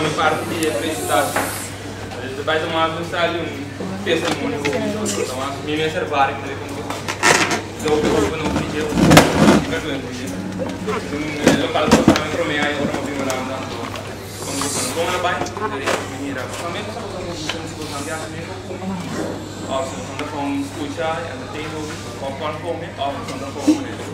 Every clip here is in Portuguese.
mi parte di presentazione. Depois de uma mensagem, testemunho, então me observarem que ele então eu não pedi, eu local para mim promei aí orang mau bilang dan tuh, como na baik dari mengira, kami itu sama sama diskusi nanti asli itu, opsi untuk form escuchar, entertainment, conforme, opsi untuk form itu.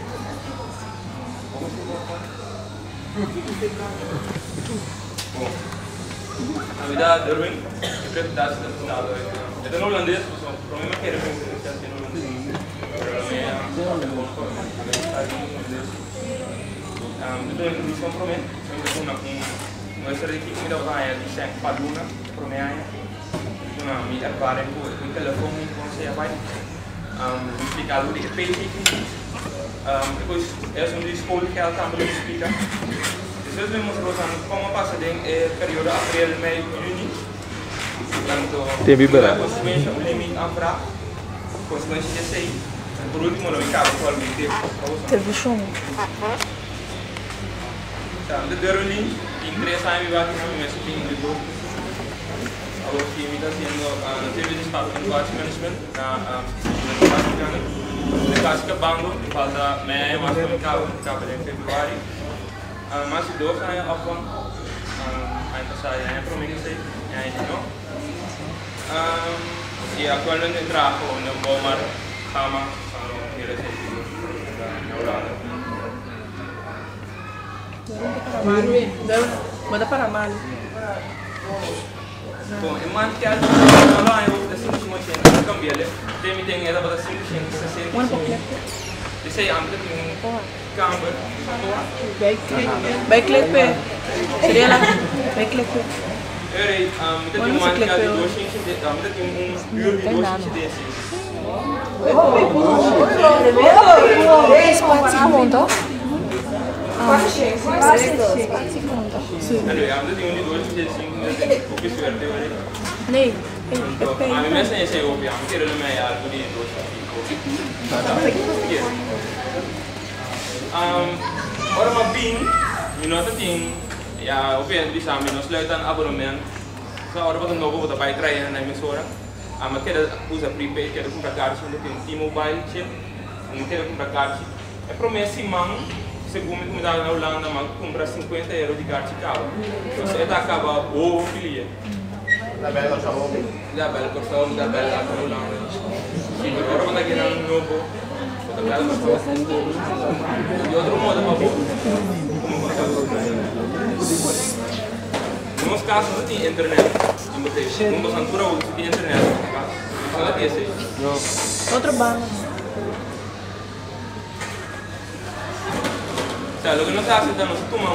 Na verdade, Darwin, eu creio que está sendo estudado. Eu não holandês, o problema é que ele está sendo holandês. Então, eu me comprometo. Eu estou aqui com a vaia de cheque para a Luna, prometo. Então, me trabalho com o telefone, com você vai. Explicar o que é feito. Depois, é uma escola que ela também explica. Depois vemos como passa o período abril, maio, junho. Portanto, a consequência, o limite abril, consequência de 6. Por último, não acaba atualmente. Teve chumbo. De Berlin, interesa a mi va a tener un mes de tiempo. Ahora que me está haciendo la teoría de Estado de Management, na casa que bando, falta meia mais para acaba em fevereiro. Mas se dois aí afon, ainda sai aí para mim que sei, aí não. E atualmente trabalho no Bomar, Kama, que ele sei na Holanda. Manda para Mali. Bom, eu mando que a gente lá eu assim que uma cena cambia ele. Tem era para assim que se sente. Isso aí anda com câmera. Vai clipar. Seria lá. Vai clipar. Ei, muita tem uma que a dois gente de, muita tem uns mil de dois gente desses. Quantos segundos? Allora, ando di un dolce del singolo, che suerte vedi. Nei, Ma mi messa in sei ovvio, anche non è algo di dolce. Ora ma bin, mi nota ting, ja, ovvio bisa mi non sluit aan abonnement. Zo, ora wat een logo wat erbij krijgen en mijn zora. Maar keda usa prepaid, keda compra kaartje, dat tem T-Mobile chip, en keda compra kaartje. É promessa man. Segundo me dá na Holanda, mas compra 50 € de carta de carro. Você está acaba o filia. Da bella cosa Da bella cosa, da bella la Holanda. Sim, agora quando aqui no novo, da bella cosa. De outro modo, por favor. Nos casos não tem internet. Não passando por onde tem internet. Não tem esse. Outro bala. Lo que nos hace es darnos tomar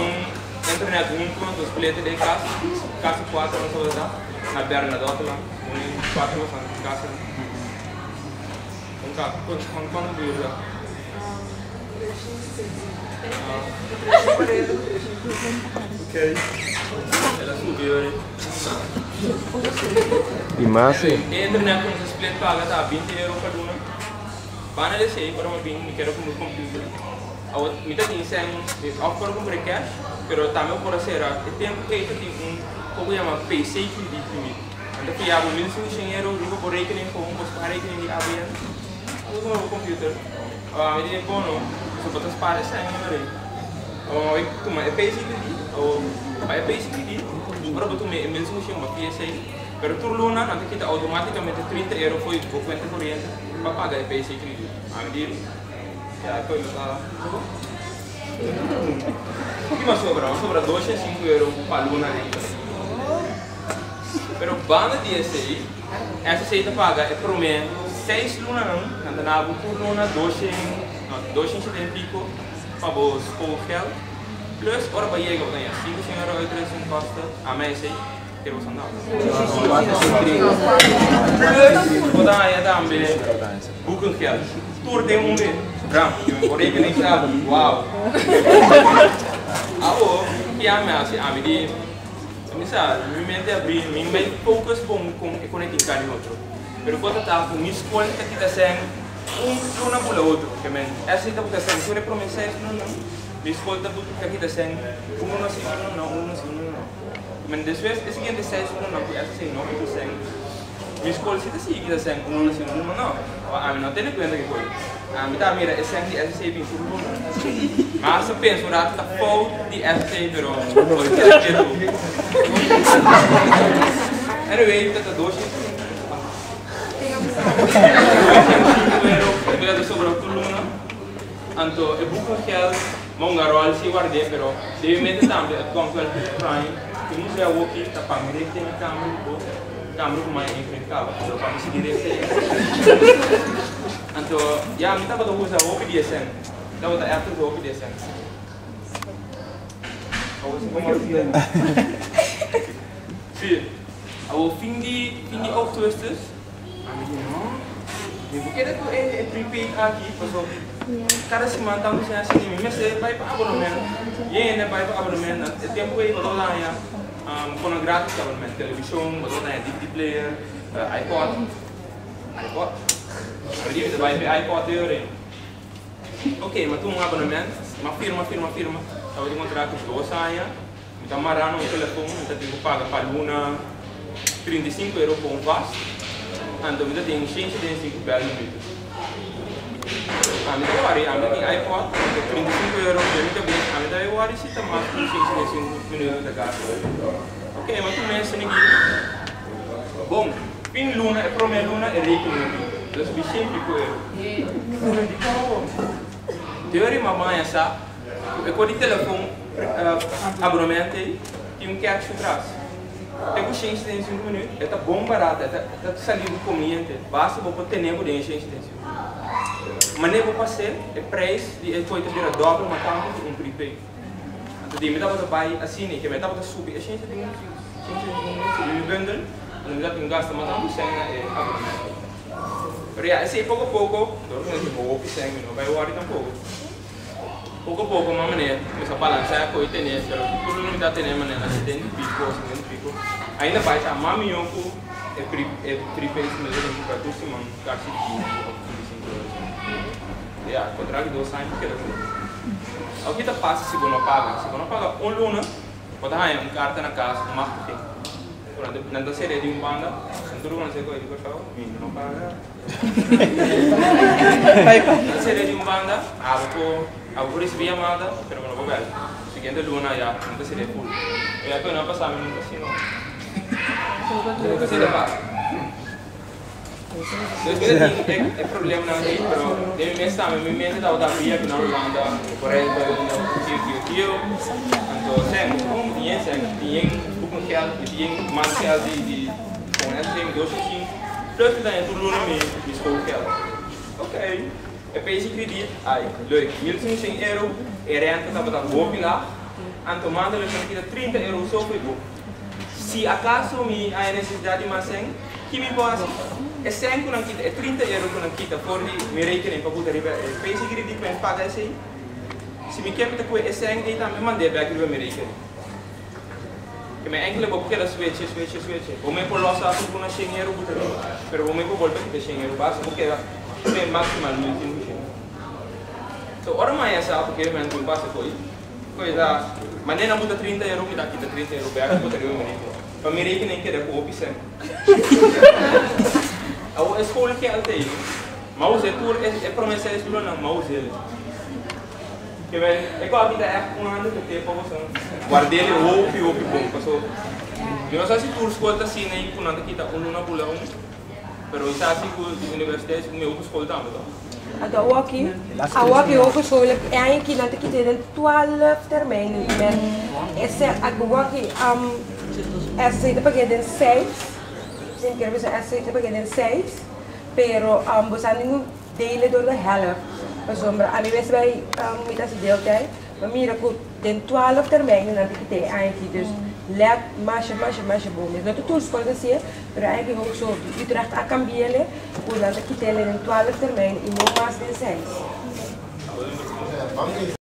internet junto con los pletos de casa 4 no solo da, na berna da outra, 4 anos casa. Quanto dura? Ok. Ela subiu aí. E massa? E internet com os split paga tá 20 € cada uma. Bana de sei para uma bem, me quero com o computer. Mita tem sem offer com cash, pero também por ser o tempo que tem como chama PC que de primeiro. Então que há €1.500 digo por rekening com para rekening de ABN. Usa o computer. Me diz bono, só para as pares sem aí. Tu mais PC que de ou vai PC que de. Agora tu me €1.500 uma PC. Pero tu luna nanti kita automaticamente 30 € foi por conta corrente para pagar o PC que de. Me diz ya, poi lo sa. Prima sobra 205 € para luna ainda. Pero banda de esse, essa seita paga é por mês 6 luna não, anda na por luna 200 pico para os cougel. Plus ora para chegar ganha 500 € de costa a mês aí. Que você não. Vou dar aí também. Bukan gel. Tour tem um mês. Ram, eu nem nem sabe. Uau. Awo, que a minha assim, a mim de, misal, me mente abrir, me mais focus com conectar com outro. Pero quando tá com escola que tá sendo luna pula outro, que men, essa tá porque sendo sobre promessas não. Escola tá porque tá sendo como não sei não. Men después, es siguiente 6 por no que hace no que sen. Mi escola se te sigue que sen uno assim uma não. A mim não tem cuenta que foi. A mim tá mira esse aqui esse bem tudo. Mas eu penso que tá full de esse pero anyway, tá dois. Pero de sobre tudo não. Anto e buco que mongarol si guardei pero devi mettere tambe e con quel prime che non sia walkie da fammi dirette in camera come in frente cava lo fammi si dirette anto ja mi tava da usa walkie di sen da da after walkie di sen sì avevo fin di augustus porque é prepaid aqui, pessoal. Cada semana estamos assim, mas vai para abonamento. E ainda vai para abonamento. O tempo aí vai lá já, com grátis abonamento, televisão, vai lá DVD player, iPod. Aí vai para iPod de ok, mas tu abonamento, uma firma. Estava de contrato com duas anos. Então marano o telefone, então tenho que pagar para Luna 35 € por vasto. Então, eu tenho 5 belas minutos. A minha tem iPod, 35 €, a minha tem o se está mais de 5 minutos da casa. Ok, mas tu pensa aqui. Bom, fim Luna, é para minha Luna, é rico. Eu sou sempre com ele. Teoria, mamãe, essa, eu com o telefone, abonamento, tem cash atrás. Tem que change em 5 minutos, é bom barato, é salido conveniente, basta você ter tempo de change em 5 minutos. Mas nem vou passar, é preço, é coisa de dobro, mas também prepaid. Então, de metade da pai assim, que metade da subir, é change em 5 minutos, e bundle, não dá para gastar, mas também sem abonamento. Mas assim, pouco a pouco, vou sem, não vai worry tampouco. Pouco a pouco, uma maneira, começa a balançar a coisa, tudo não está tendo maneira, se tem pico. Ainda vai a mamionco é prepaid mesmo para tu se man caixa de 15 ou 25 €. Yeah, contrato 2 anos que era tudo. O que tá passa se não paga Luna, pode dar carta na casa, marketing. Quando não seria de banda, tudo quando você coisa para não paga. Não seria de banda, algo recebi amada, pero não vou ver. Seguinte Luna já, não seria full. E aí não passar muito assim não. Você levar. É problema não é, pero deve pensar, me mente da outra via que não anda, por exemplo, eu, então sempre como tinha pouco que tinha mais que com esse tem 2 assim, plus que daí tudo no me escolhe ok, é país de crédito, aí, leuk, 1.500 €, é renta tá para boa lá, então manda ele aqui 30 € só foi bom. Se acaso me há necessidade de mais que me passa é 5 não quita, é 30 € que não quita, por me requerem para poder riba, país de crédito para pagar esse. Se me quer que é 5 aí também mandei para que me requerem. Que me enkele vou porque switch. Vou me por losa por uma 100 € por ali, pero vou me por voltar que 100 € basta porque é maximal muito. Então, ora mais essa porque me não passa coisa, mas nem não muda 30 € que dá aqui 30 € para que poder me requerem. Para me requerem que é com opção. A escola que ela tem, mas é promessa de escola não, mas ele. Que vem, é igual a vida é ano que tem para você. Guardei ele o bom, passou. Eu não sei se tu escuta assim nem quando anda aqui tá com uma pula pero isso assim com a universidade o meu escola também. Então, aqui o escola é aí que não tem que ter 12 termijnen. Esse aqui essa para que den 6. Sim, quero dizer essa para que den 6, pero você não dele do da helft. Por exemplo, a mim vai me dá se deu daí, mas mira que den 12 termijnen não tem que ter aí dus let mais bom. Não tudo escola assim, mas aí que ook zo Utrecht a cambiar por não tem que ter den 12 termijnen e não mais den 6.